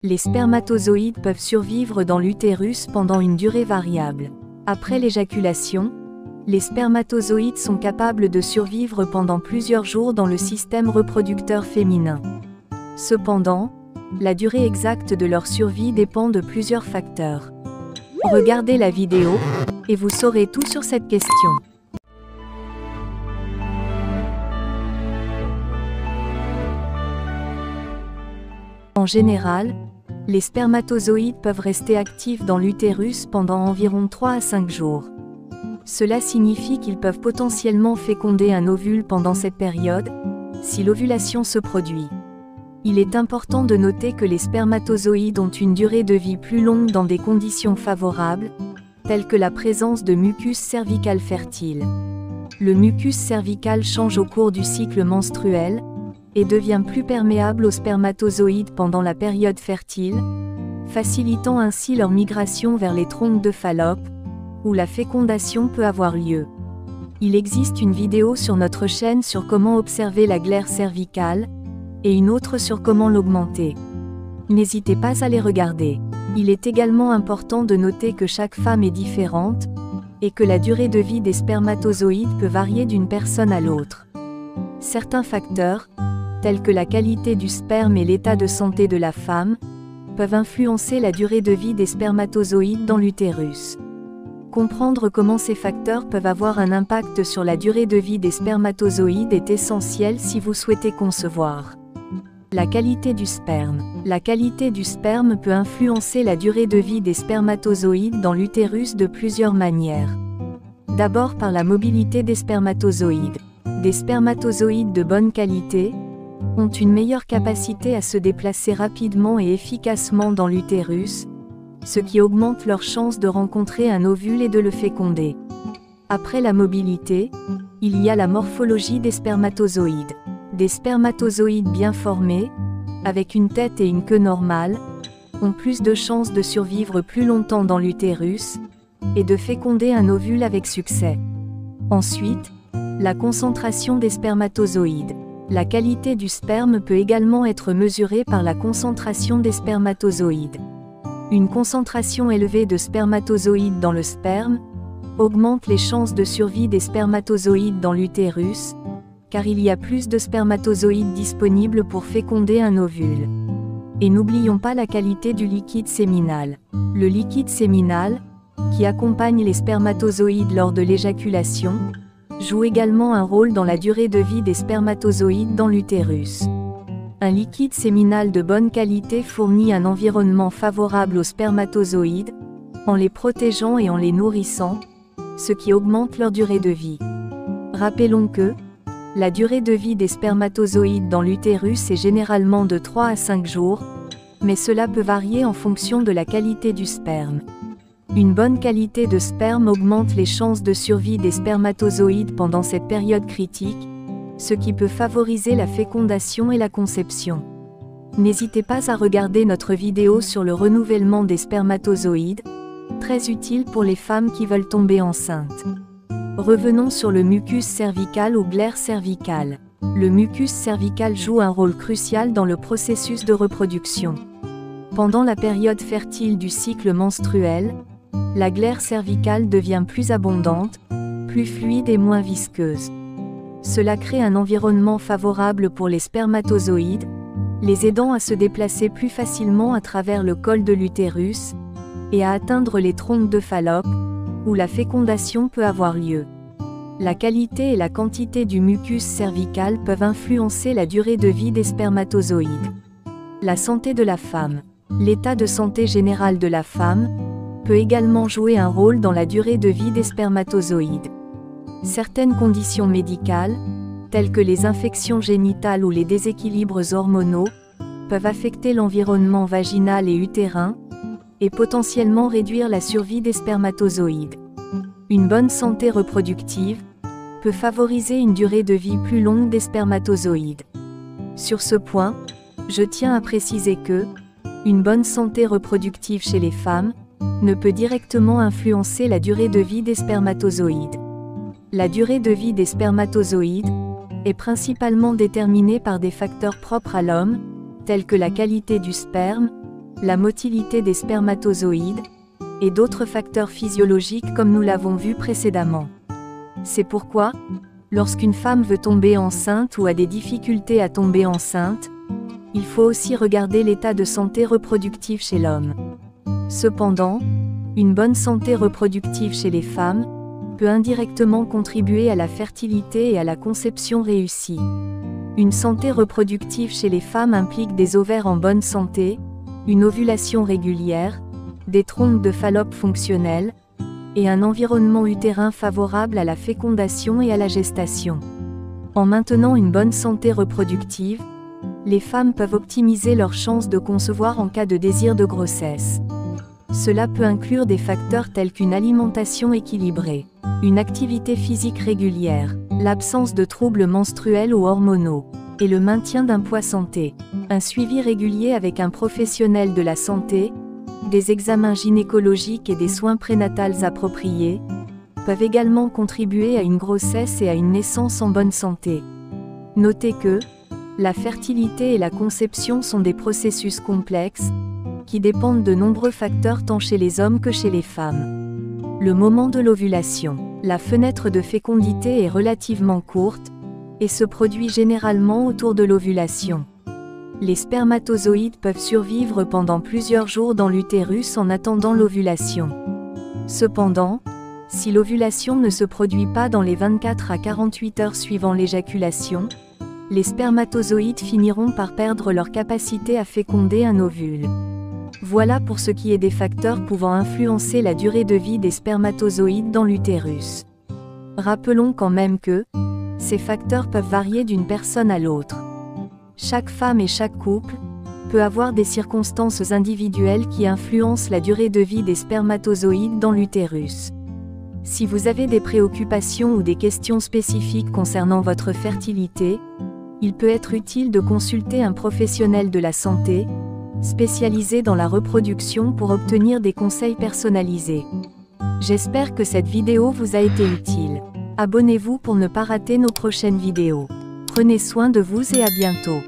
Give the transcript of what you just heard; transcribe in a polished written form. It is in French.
Les spermatozoïdes peuvent survivre dans l'utérus pendant une durée variable. Après l'éjaculation, les spermatozoïdes sont capables de survivre pendant plusieurs jours dans le système reproducteur féminin. Cependant, la durée exacte de leur survie dépend de plusieurs facteurs. Regardez la vidéo, et vous saurez tout sur cette question. En général, les spermatozoïdes peuvent rester actifs dans l'utérus pendant environ 3 à 5 jours. Cela signifie qu'ils peuvent potentiellement féconder un ovule pendant cette période, si l'ovulation se produit. Il est important de noter que les spermatozoïdes ont une durée de vie plus longue dans des conditions favorables, telles que la présence de mucus cervical fertile. Le mucus cervical change au cours du cycle menstruel, et devient plus perméable aux spermatozoïdes pendant la période fertile, facilitant ainsi leur migration vers les troncs de Fallope, où la fécondation peut avoir lieu. Il existe une vidéo sur notre chaîne sur comment observer la glaire cervicale, et une autre sur comment l'augmenter. N'hésitez pas à les regarder. Il est également important de noter que chaque femme est différente, et que la durée de vie des spermatozoïdes peut varier d'une personne à l'autre. Certains facteurs, tels que la qualité du sperme et l'état de santé de la femme, peuvent influencer la durée de vie des spermatozoïdes dans l'utérus. Comprendre comment ces facteurs peuvent avoir un impact sur la durée de vie des spermatozoïdes est essentiel si vous souhaitez concevoir. La qualité du sperme. La qualité du sperme peut influencer la durée de vie des spermatozoïdes dans l'utérus de plusieurs manières. D'abord par la mobilité des spermatozoïdes. Des spermatozoïdes de bonne qualité ont une meilleure capacité à se déplacer rapidement et efficacement dans l'utérus, ce qui augmente leurs chances de rencontrer un ovule et de le féconder. Après la mobilité, il y a la morphologie des spermatozoïdes. Des spermatozoïdes bien formés, avec une tête et une queue normales, ont plus de chances de survivre plus longtemps dans l'utérus, et de féconder un ovule avec succès. Ensuite, la concentration des spermatozoïdes. La qualité du sperme peut également être mesurée par la concentration des spermatozoïdes. Une concentration élevée de spermatozoïdes dans le sperme augmente les chances de survie des spermatozoïdes dans l'utérus, car il y a plus de spermatozoïdes disponibles pour féconder un ovule. Et n'oublions pas la qualité du liquide séminal. Le liquide séminal, qui accompagne les spermatozoïdes lors de l'éjaculation, joue également un rôle dans la durée de vie des spermatozoïdes dans l'utérus. Un liquide séminal de bonne qualité fournit un environnement favorable aux spermatozoïdes, en les protégeant et en les nourrissant, ce qui augmente leur durée de vie. Rappelons que la durée de vie des spermatozoïdes dans l'utérus est généralement de 3 à 5 jours, mais cela peut varier en fonction de la qualité du sperme. Une bonne qualité de sperme augmente les chances de survie des spermatozoïdes pendant cette période critique, ce qui peut favoriser la fécondation et la conception. N'hésitez pas à regarder notre vidéo sur le renouvellement des spermatozoïdes, très utile pour les femmes qui veulent tomber enceintes. Revenons sur le mucus cervical ou glaire cervicale. Le mucus cervical joue un rôle crucial dans le processus de reproduction. Pendant la période fertile du cycle menstruel, la glaire cervicale devient plus abondante, plus fluide et moins visqueuse. Cela crée un environnement favorable pour les spermatozoïdes, les aidant à se déplacer plus facilement à travers le col de l'utérus, et à atteindre les troncs de Fallope, où la fécondation peut avoir lieu. La qualité et la quantité du mucus cervical peuvent influencer la durée de vie des spermatozoïdes. La santé de la femme. L'état de santé général de la femme peut également jouer un rôle dans la durée de vie des spermatozoïdes. Certaines conditions médicales, telles que les infections génitales ou les déséquilibres hormonaux, peuvent affecter l'environnement vaginal et utérin, et potentiellement réduire la survie des spermatozoïdes. Une bonne santé reproductive peut favoriser une durée de vie plus longue des spermatozoïdes. Sur ce point, je tiens à préciser que une bonne santé reproductive chez les femmes ne peut directement influencer la durée de vie des spermatozoïdes. La durée de vie des spermatozoïdes est principalement déterminée par des facteurs propres à l'homme, tels que la qualité du sperme, la motilité des spermatozoïdes, et d'autres facteurs physiologiques comme nous l'avons vu précédemment. C'est pourquoi, lorsqu'une femme veut tomber enceinte ou a des difficultés à tomber enceinte, il faut aussi regarder l'état de santé reproductive chez l'homme. Cependant, une bonne santé reproductive chez les femmes peut indirectement contribuer à la fertilité et à la conception réussie. Une santé reproductive chez les femmes implique des ovaires en bonne santé, une ovulation régulière, des trompes de Fallope fonctionnelles, et un environnement utérin favorable à la fécondation et à la gestation. En maintenant une bonne santé reproductive, les femmes peuvent optimiser leurs chances de concevoir en cas de désir de grossesse. Cela peut inclure des facteurs tels qu'une alimentation équilibrée, une activité physique régulière, l'absence de troubles menstruels ou hormonaux, et le maintien d'un poids santé. Un suivi régulier avec un professionnel de la santé, des examens gynécologiques et des soins prénatals appropriés, peuvent également contribuer à une grossesse et à une naissance en bonne santé. Notez que la fertilité et la conception sont des processus complexes, qui dépendent de nombreux facteurs tant chez les hommes que chez les femmes. Le moment de l'ovulation. La fenêtre de fécondité est relativement courte, et se produit généralement autour de l'ovulation. Les spermatozoïdes peuvent survivre pendant plusieurs jours dans l'utérus en attendant l'ovulation. Cependant, si l'ovulation ne se produit pas dans les 24 à 48 heures suivant l'éjaculation, les spermatozoïdes finiront par perdre leur capacité à féconder un ovule. Voilà pour ce qui est des facteurs pouvant influencer la durée de vie des spermatozoïdes dans l'utérus. Rappelons quand même que ces facteurs peuvent varier d'une personne à l'autre. Chaque femme et chaque couple peut avoir des circonstances individuelles qui influencent la durée de vie des spermatozoïdes dans l'utérus. Si vous avez des préoccupations ou des questions spécifiques concernant votre fertilité, il peut être utile de consulter un professionnel de la santé, spécialisé dans la reproduction pour obtenir des conseils personnalisés. J'espère que cette vidéo vous a été utile. Abonnez-vous pour ne pas rater nos prochaines vidéos. Prenez soin de vous et à bientôt.